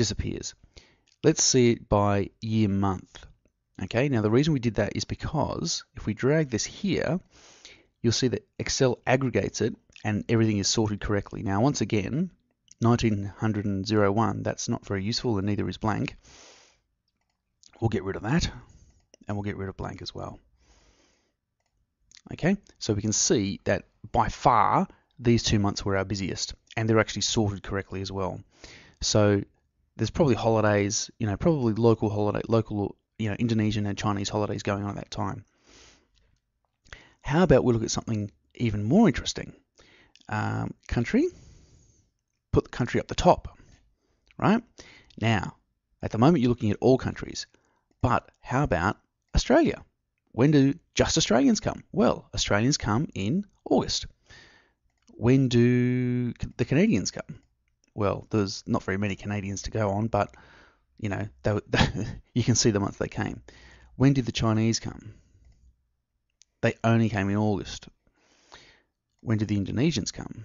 disappears. Let's see it by year month. Okay, now the reason we did that is because if we drag this here, you'll see that Excel aggregates it and everything is sorted correctly. Now, once again, 1901, that's not very useful, and neither is blank. We'll get rid of that, and we'll get rid of blank as well. Okay, so we can see that by far these 2 months were our busiest, and they're actually sorted correctly as well. So there's probably holidays, probably local, Indonesian and Chinese holidays going on at that time. How about we look at something even more interesting? Country, put the country up the top, right? Now, at the moment you're looking at all countries, but how about Australia? When do just Australians come? Well, Australians come in August. When do the Canadians come? Well, there's not very many Canadians to go on, but you can see the month they came. When did the Chinese come? They only came in August. When did the Indonesians come?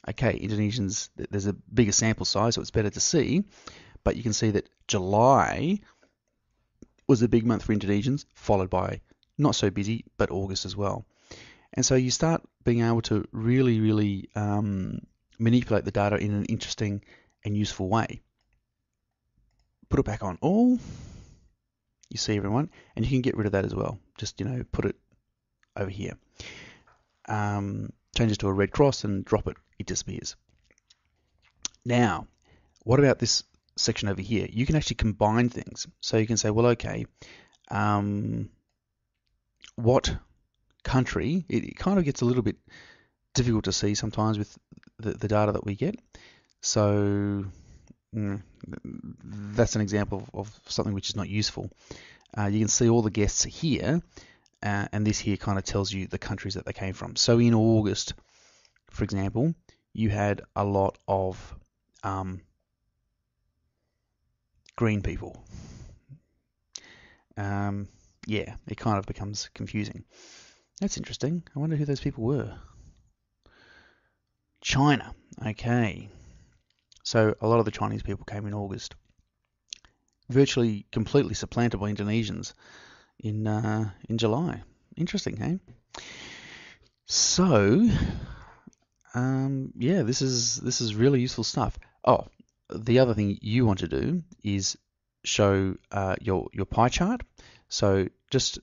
Okay, Indonesians, there's a bigger sample size, so it's better to see, but you can see that July was a big month for Indonesians, followed by not so busy, but August as well. And so you start being able to really, really manipulate the data in an interesting and useful way. Put it back on all. You see everyone, and you can get rid of that as well. Just, put it over here. Change it to a red cross and drop it. It disappears. Now, what about this section over here? You can actually combine things. So you can say, well, okay, what country? It kind of gets a little bit difficult to see sometimes with the data that we get. So that's an example of something which is not useful. You can see all the guests here, and this here kind of tells you the countries that they came from. So in August, for example, you had a lot of green people. Yeah, it kind of becomes confusing. That's interesting. I wonder who those people were. China. Okay. So a lot of the Chinese people came in August. Virtually completely supplanted by Indonesians in July. Interesting, hey? So, yeah, this is really useful stuff. Oh, the other thing you want to do is show your pie chart. So just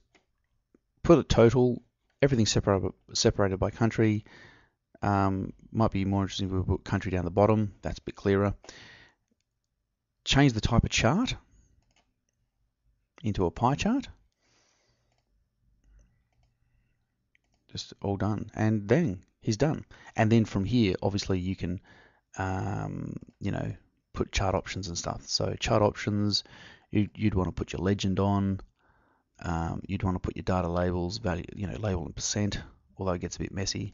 put a total, everything separated by country. Might be more interesting if we put country down the bottom. That's a bit clearer. Change the type of chart into a pie chart. Just all done. And then he's done. And then from here, obviously, you can, put chart options and stuff. So chart options, you'd want to put your legend on. You'd want to put your data labels, value, label in percent, although it gets a bit messy.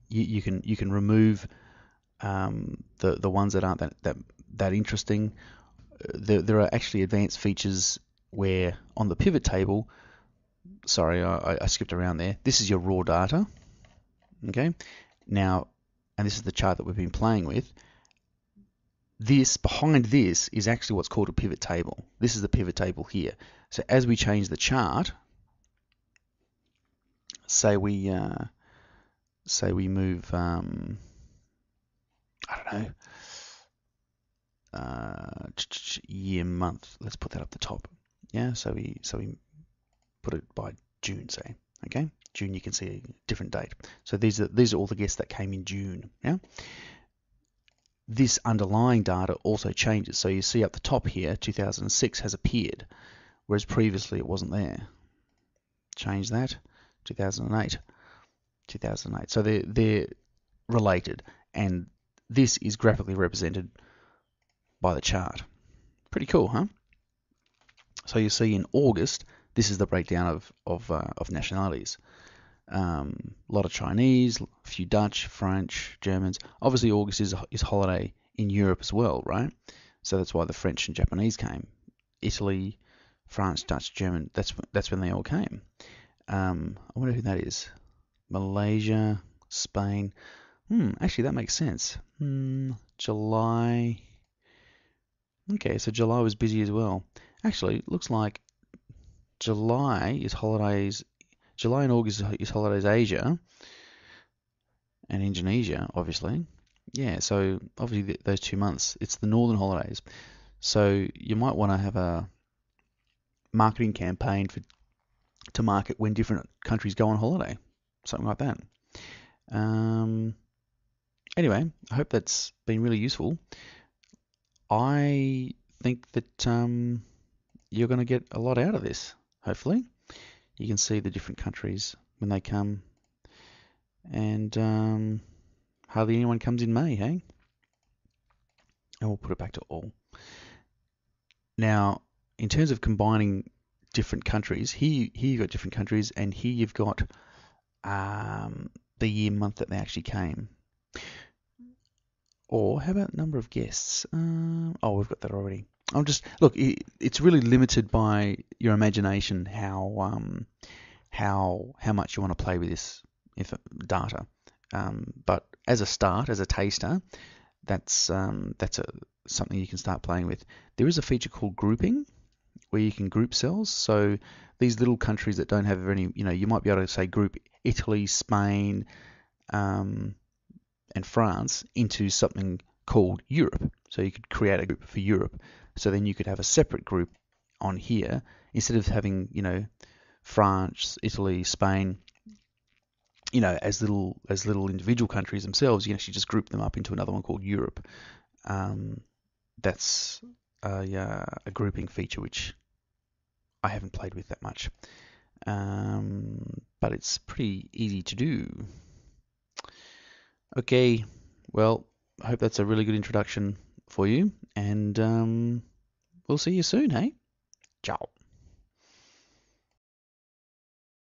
You can remove the ones that aren't that interesting. There are actually advanced features where on the pivot table, sorry, I skipped around there. This is your raw data. Okay, now, and this is the chart that we've been playing with. Behind this is actually what's called a pivot table. This is the pivot table here. So as we change the chart, say we move, I don't know, year month. Let's put that up the top. Yeah, so we put it by June, say. Okay, June. You can see a different date. So these are all the guests that came in June. Yeah. This underlying data also changes. So you see up the top here, 2006 has appeared, whereas previously it wasn't there. Change that. 2008. So they're related, and this is graphically represented by the chart. Pretty cool, huh? So you see in August, this is the breakdown of nationalities. A lot of Chinese, a few Dutch, French, Germans. Obviously, August is holiday in Europe as well, right? So that's why the French and Japanese came. Italy, France, Dutch, German. That's when they all came. I wonder who that is. Malaysia, Spain. Actually, that makes sense. July. Okay, so July was busy as well. Actually, it looks like July is holidays. July and August is holidays Asia and Indonesia, obviously. Yeah, so obviously those 2 months, it's the northern holidays. So you might want to have a marketing campaign to market when different countries go on holiday, something like that. Um, anyway, I hope that's been really useful. I think that you're going to get a lot out of this, hopefully. You can see the different countries when they come, and hardly anyone comes in May, hey? And we'll put it back to all. Now, in terms of combining different countries, here you've got different countries, and here you've got the year month that they actually came. Or how about number of guests? Oh, we've got that already. Look. It's really limited by your imagination how much you want to play with this data. But as a start, as a taster, that's something you can start playing with. There is a feature called grouping, where you can group cells. So these little countries that don't have any, you might be able to say group Italy, Spain, and France into something called Europe. So you could create a group for Europe. So then you could have a separate group on here instead of having, France, Italy, Spain, as little individual countries themselves. You can actually just group them up into another one called Europe. That's a grouping feature which I haven't played with that much, but it's pretty easy to do. Okay, well, I hope that's a really good introduction for you, and we'll see you soon, hey? Ciao.